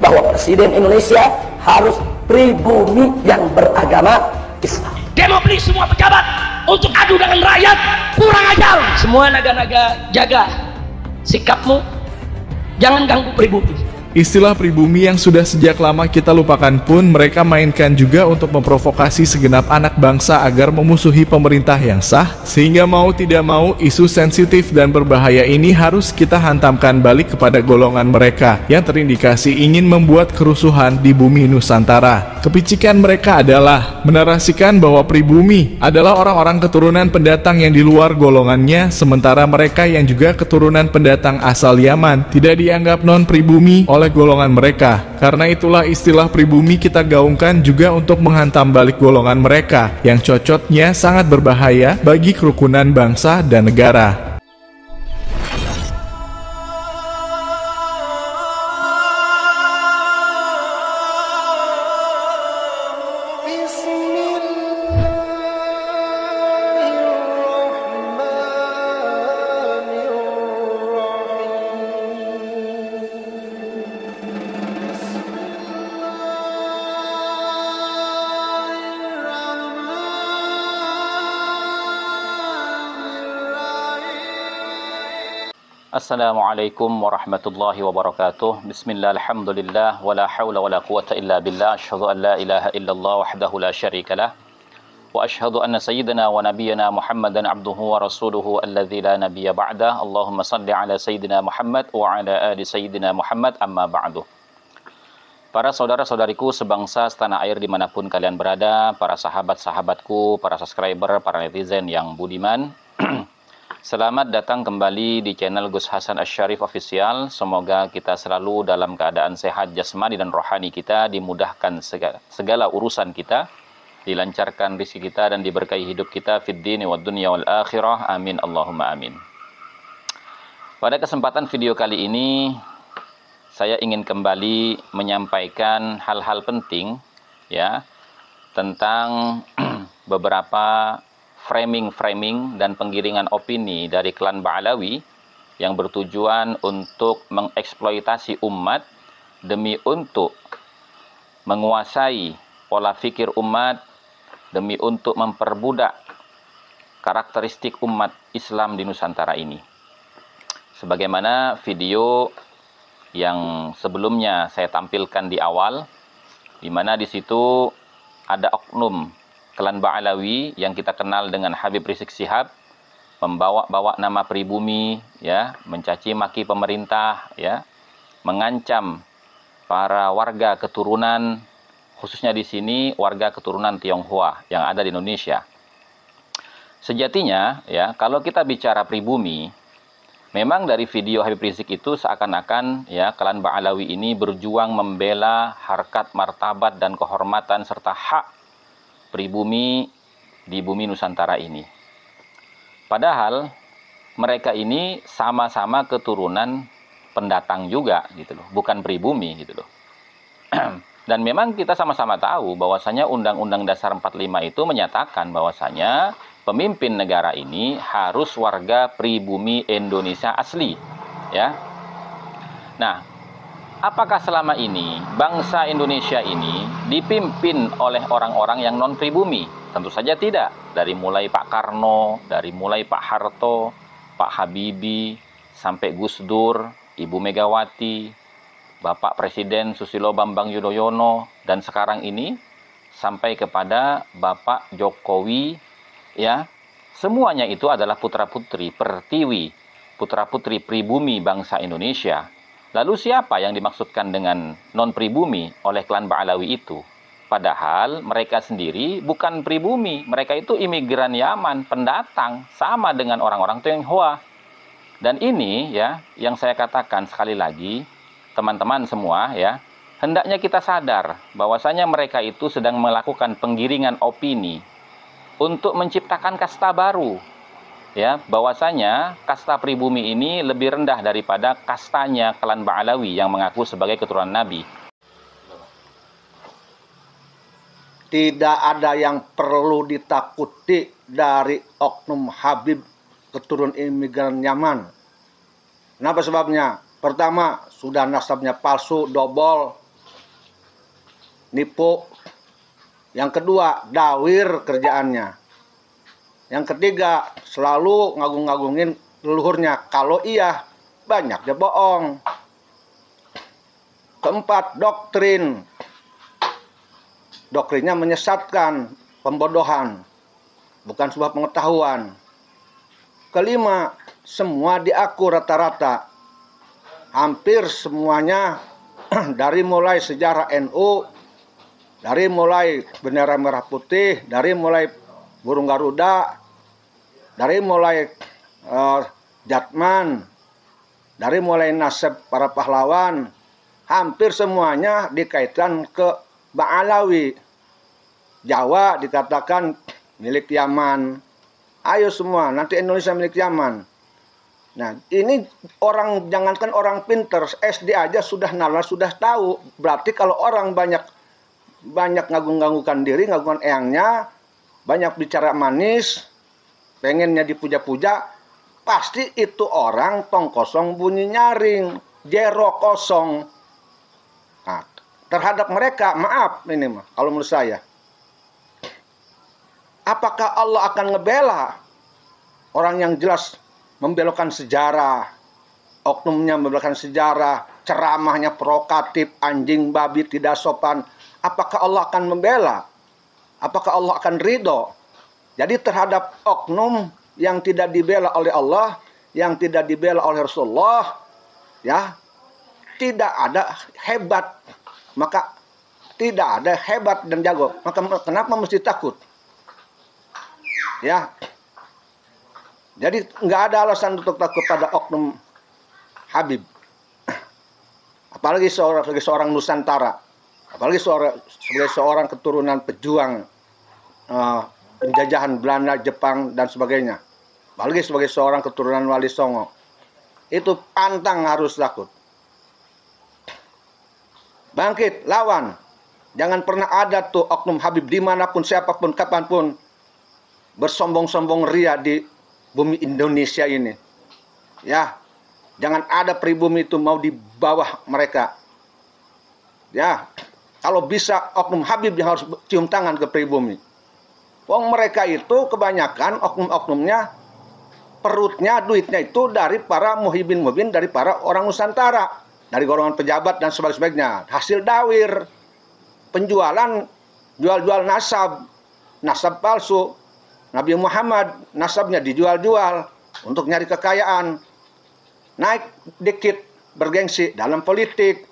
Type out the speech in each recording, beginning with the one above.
bahwa Presiden Indonesia harus pribumi yang beragama Islam. Dia mau beli semua pejabat untuk adu dengan rakyat, kurang ajar. Semua naga-naga jaga sikapmu, jangan ganggu pribumi. Istilah pribumi yang sudah sejak lama kita lupakan pun mereka mainkan juga untuk memprovokasi segenap anak bangsa agar memusuhi pemerintah yang sah, sehingga mau tidak mau isu sensitif dan berbahaya ini harus kita hantamkan balik kepada golongan mereka yang terindikasi ingin membuat kerusuhan di bumi Nusantara. Kepicikan mereka adalah menarasikan bahwa pribumi adalah orang-orang keturunan pendatang yang di luar golongannya, sementara mereka yang juga keturunan pendatang asal Yaman tidak dianggap non-pribumi oleh golongan mereka. Karena itulah istilah pribumi kita gaungkan juga untuk menghantam balik golongan mereka yang cocotnya sangat berbahaya bagi kerukunan bangsa dan negara. Assalamualaikum warahmatullahi wabarakatuh. Bismillah, alhamdulillah, wala hawla wala quwata illa billah. Asyhadu an la ilaha illallah wahdahu la syarikalah. Wa asyhadu anna sayyidina wa nabiyyana Muhammadan abduhu wa rasuluhu alladzi la nabiyya ba'dah. Allahumma salli ala sayyidina Muhammad wa ala ali sayyidina Muhammad, amma ba'du. Para saudara-saudariku sebangsa setanah air dimanapun kalian berada, para sahabat-sahabatku, para subscriber, para netizen yang budiman, selamat datang kembali di channel Gus Hasan Asy-Syarif Official. Semoga kita selalu dalam keadaan sehat jasmani dan rohani kita, dimudahkan segala urusan kita, dilancarkan rezeki kita dan diberkahi hidup kita fid dini wad dunya wal akhirah. Amin Allahumma amin. Pada kesempatan video kali ini saya ingin kembali menyampaikan hal-hal penting ya tentang beberapa framing dan penggiringan opini dari klan Ba'alawi yang bertujuan untuk mengeksploitasi umat demi untuk menguasai pola pikir umat, demi untuk memperbudak karakteristik umat Islam di Nusantara ini. Sebagaimana video yang sebelumnya saya tampilkan di awal, di mana di situ ada oknum klan Ba'alawi yang kita kenal dengan Habib Rizik Syihab membawa-bawa nama pribumi ya, mencaci maki pemerintah ya, mengancam para warga keturunan, khususnya di sini warga keturunan Tionghoa yang ada di Indonesia. Sejatinya ya, kalau kita bicara pribumi, memang dari video Habib Rizik itu seakan-akan ya klan Ba'alawi ini berjuang membela harkat, martabat dan kehormatan serta hak pribumi di bumi Nusantara ini. Padahal mereka ini sama-sama keturunan pendatang juga gitu loh, bukan pribumi gitu loh. Dan memang kita sama-sama tahu bahwasanya Undang-Undang Dasar 45 itu menyatakan bahwasanya pemimpin negara ini harus warga pribumi Indonesia asli ya. Nah, apakah selama ini bangsa Indonesia ini dipimpin oleh orang-orang yang non-pribumi? Tentu saja tidak. Dari mulai Pak Karno, dari mulai Pak Harto, Pak Habibie, sampai Gus Dur, Ibu Megawati, Bapak Presiden Susilo Bambang Yudhoyono, dan sekarang ini sampai kepada Bapak Jokowi, ya, semuanya itu adalah putra-putri pertiwi, putra-putri pribumi bangsa Indonesia. Lalu siapa yang dimaksudkan dengan non-pribumi oleh klan Ba'alawi itu? Padahal mereka sendiri bukan pribumi, mereka itu imigran Yaman, pendatang, sama dengan orang-orang Tionghoa. Dan ini ya, yang saya katakan sekali lagi, teman-teman semua ya, hendaknya kita sadar bahwasanya mereka itu sedang melakukan penggiringan opini untuk menciptakan kasta baru. Ya, bahwasanya kasta pribumi ini lebih rendah daripada kastanya klan Ba'alawi yang mengaku sebagai keturunan Nabi. Tidak ada yang perlu ditakuti dari oknum Habib keturunan imigran Yaman. Kenapa sebabnya? Pertama, sudah nasabnya palsu, dobol, nipu. Yang kedua, dawir kerjaannya. Yang ketiga, selalu ngagung-ngagungin leluhurnya. Kalau iya, banyak dia bohong. Keempat, doktrin. Doktrinnya menyesatkan, pembodohan. Bukan sebuah pengetahuan. Kelima, semua diaku rata-rata. Hampir semuanya dari mulai sejarah NU, dari mulai bendera merah putih, dari mulai burung Garuda, dari mulai Jatman, dari mulai nasab para pahlawan, hampir semuanya dikaitkan ke Ba'alawi. Jawa dikatakan milik Yaman. Ayo semua, nanti Indonesia milik Yaman. Nah, ini orang, jangankan orang pinter, SD aja sudah nalar, sudah tahu. Berarti kalau orang banyak ngagung-ngagungkan diri, ngagungan eyangnya, banyak bicara manis, pengennya dipuja-puja, pasti itu orang tong kosong bunyi nyaring, jero kosong. Nah, terhadap mereka, maaf ini mah, kalau menurut saya. Apakah Allah akan ngebela orang yang jelas membelokkan sejarah, oknumnya membelokkan sejarah, ceramahnya provokatif, anjing babi tidak sopan? Apakah Allah akan membela? Apakah Allah akan ridho? Jadi terhadap oknum yang tidak dibela oleh Allah, yang tidak dibela oleh Rasulullah, ya, tidak ada hebat. Maka tidak ada hebat dan jago. Maka kenapa mesti takut? Ya. Jadi nggak ada alasan untuk takut pada oknum Habib. Apalagi sebagai seorang Nusantara. Apalagi sebagai seorang keturunan pejuang penjajahan Belanda, Jepang, dan sebagainya. Apalagi sebagai seorang keturunan Wali Songo. Itu pantang harus takut. Bangkit, lawan. Jangan pernah ada tuh oknum Habib dimanapun, siapapun, kapanpun bersombong-sombong ria di bumi Indonesia ini. Ya, jangan ada pribumi itu mau di bawah mereka. Ya, kalau bisa oknum Habib yang harus cium tangan ke pribumi. Wong mereka itu kebanyakan oknum-oknumnya perutnya, duitnya itu dari para muhibin-muhibin, dari para orang Nusantara, dari golongan pejabat dan sebagainya. Hasil dawir, penjualan, jual-jual nasab palsu. Nabi Muhammad nasabnya dijual-jual untuk nyari kekayaan. Naik dikit, bergengsi dalam politik,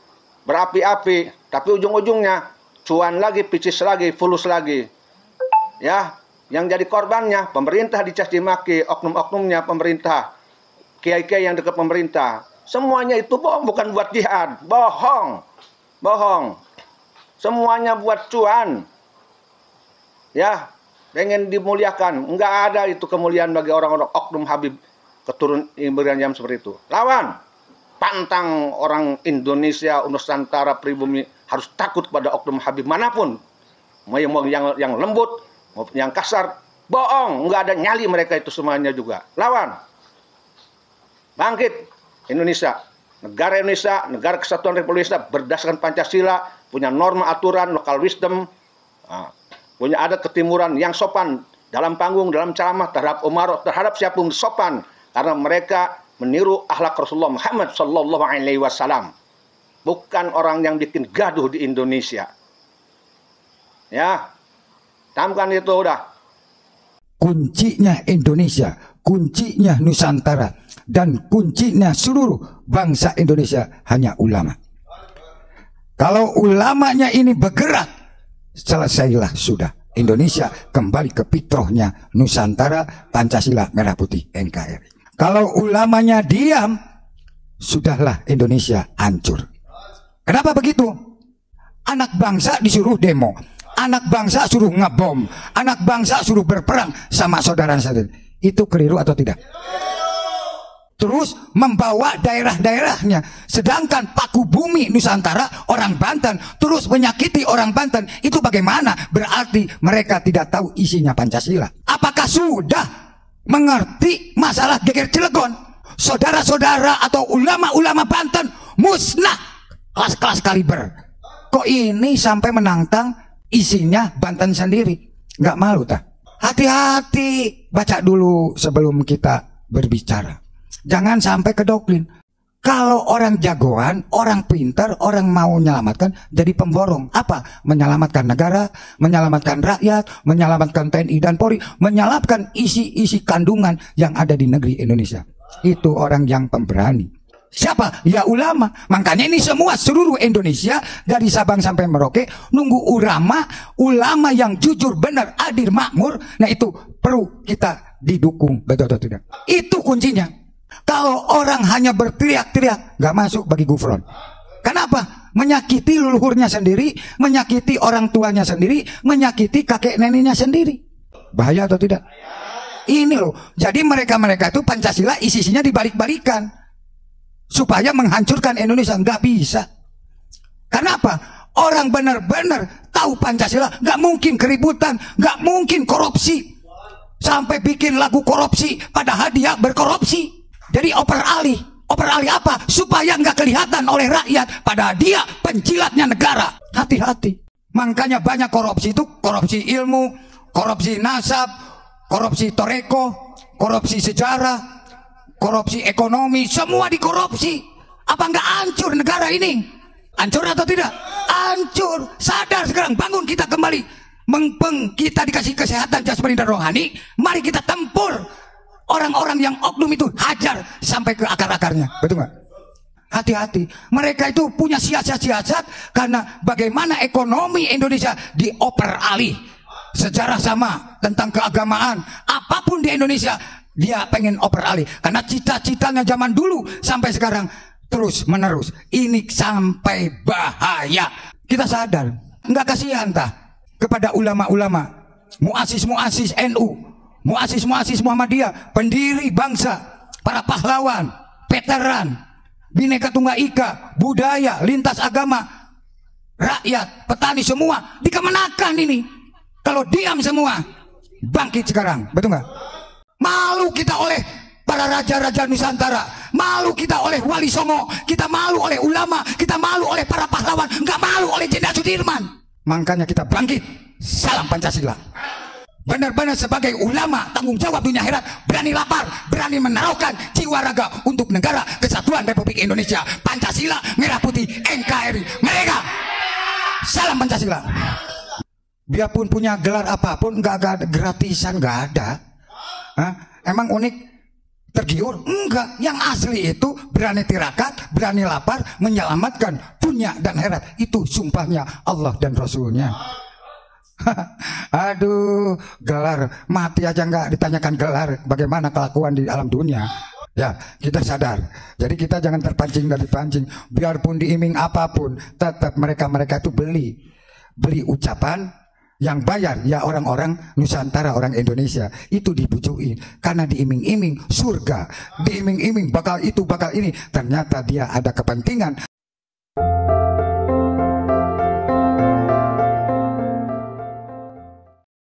berapi-api, tapi ujung-ujungnya cuan lagi, picis lagi, fulus lagi. Ya, yang jadi korbannya pemerintah dicaci maki, oknum-oknumnya pemerintah, kiai-kiai yang dekat pemerintah. Semuanya itu bohong, bukan buat jihad, bohong. Bohong. Semuanya buat cuan. Ya, pengen dimuliakan. Enggak ada itu kemuliaan bagi orang-orang oknum Habib keturun imigran yang seperti itu. Lawan. Pantang orang Indonesia, Nusantara, pribumi harus takut pada oknum Habib manapun. Mau yang lembut, mau yang kasar, bohong. Enggak ada nyali mereka itu semuanya juga. Lawan. Bangkit Indonesia. Negara Indonesia, negara kesatuan Republik Indonesia berdasarkan Pancasila, punya norma aturan, local wisdom, punya adat ketimuran yang sopan dalam panggung, dalam ceramah, terhadap umarok, terhadap siapapun sopan, karena mereka meniru akhlak Rasulullah Muhammad Sallallahu Alaihi Wasallam, bukan orang yang bikin gaduh di Indonesia. Ya, tamkan itu udah. Kuncinya Indonesia, kuncinya Nusantara, dan kuncinya seluruh bangsa Indonesia hanya ulama. Kalau ulamanya ini bergerak, selesailah sudah. Indonesia kembali ke fitrahnya Nusantara, Pancasila, Merah Putih, NKRI. Kalau ulamanya diam, sudahlah Indonesia hancur. Kenapa begitu? Anak bangsa disuruh demo, anak bangsa suruh ngebom, anak bangsa suruh berperang sama saudara-saudara. Itu keliru atau tidak? Terus membawa daerah-daerahnya, sedangkan paku bumi Nusantara orang Banten terus menyakiti orang Banten. Itu bagaimana? Berarti mereka tidak tahu isinya Pancasila. Apakah sudah mengerti masalah geger Cilegon? Saudara-saudara atau ulama-ulama Banten musnah, kelas-kelas kaliber, Kok ini sampai menantang isinya Banten sendiri? Nggak malu tak? Hati-hati, baca dulu sebelum kita berbicara. Jangan sampai ke doktrin. Kalau orang jagoan, orang pintar, orang mau menyelamatkan, jadi pemborong. Apa? Menyelamatkan negara, menyelamatkan rakyat, menyelamatkan TNI dan Polri, menyelamatkan isi-isi kandungan yang ada di negeri Indonesia. Itu orang yang pemberani. Siapa? Ya ulama. Makanya ini semua seluruh Indonesia dari Sabang sampai Merauke nunggu ulama yang jujur, benar, adil, makmur. Nah itu perlu kita didukung, betul atau tidak? Itu kuncinya. Kalau orang hanya berteriak-teriak, nggak masuk bagi gufron. Kenapa? Menyakiti leluhurnya sendiri, menyakiti orang tuanya sendiri, menyakiti kakek neneknya sendiri. Bahaya atau tidak? Ini loh. Jadi mereka-mereka itu Pancasila isinya dibalik-balikan supaya menghancurkan Indonesia. Nggak bisa. Kenapa? Orang benar-benar tahu Pancasila, nggak mungkin keributan, nggak mungkin korupsi. Sampai bikin lagu korupsi, padahal dia berkorupsi. Jadi oper alih apa? Supaya nggak kelihatan oleh rakyat, padahal dia penjilatnya negara. Hati-hati. Makanya banyak korupsi itu, korupsi ilmu, korupsi nasab, korupsi toreko, korupsi sejarah, korupsi ekonomi, semua dikorupsi. Apa nggak hancur negara ini? Hancur atau tidak? Hancur. Sadar sekarang, bangun kita kembali. Kita dikasih kesehatan jasmani dan rohani, mari kita tempur orang-orang yang oknum itu, hajar sampai ke akar-akarnya. Betul nggak? Hati-hati. Mereka itu punya siasat-siasat karena bagaimana ekonomi Indonesia dioper alih. Sejarah sama, tentang keagamaan, apapun di Indonesia dia pengen oper alih. Karena cita-citanya zaman dulu sampai sekarang terus menerus. Ini sampai bahaya. Kita sadar, nggak kasihan tah kepada ulama-ulama, muasis-muasis NU, muasis-muasis Muhammadiyah, pendiri bangsa, para pahlawan, veteran, Bhinneka Tunggal Ika, budaya, lintas agama, rakyat, petani semua dikemenakan ini. Kalau diam semua, bangkit sekarang, betul nggak? Malu kita oleh para raja-raja Nusantara, malu kita oleh Wali Songo, kita malu oleh ulama, kita malu oleh para pahlawan, nggak malu oleh Jenderal Sudirman. Makanya kita bangkit, salam Pancasila. Benar-benar sebagai ulama tanggung jawab dunia akhirat, berani lapar, berani menaruhkan jiwa raga untuk negara kesatuan Republik Indonesia. Pancasila, merah putih, NKRI, mereka. Salam Pancasila. Biarpun punya gelar apapun, nggak ada gratisan, nggak ada. Hah? Emang unik tergiur? Enggak. Yang asli itu berani tirakat, berani lapar, menyelamatkan dunia dan akhirat. Itu sumpahnya Allah dan Rasulnya. Aduh, gelar mati aja nggak ditanyakan gelar, bagaimana kelakuan di alam dunia. Ya, kita sadar. Jadi kita jangan terpancing dan dipancing. Biarpun diiming apapun, tetap mereka itu beli ucapan. Yang bayar ya orang-orang Nusantara, orang Indonesia. Itu dibujukin karena diiming-iming surga, diiming-iming bakal itu bakal ini. Ternyata dia ada kepentingan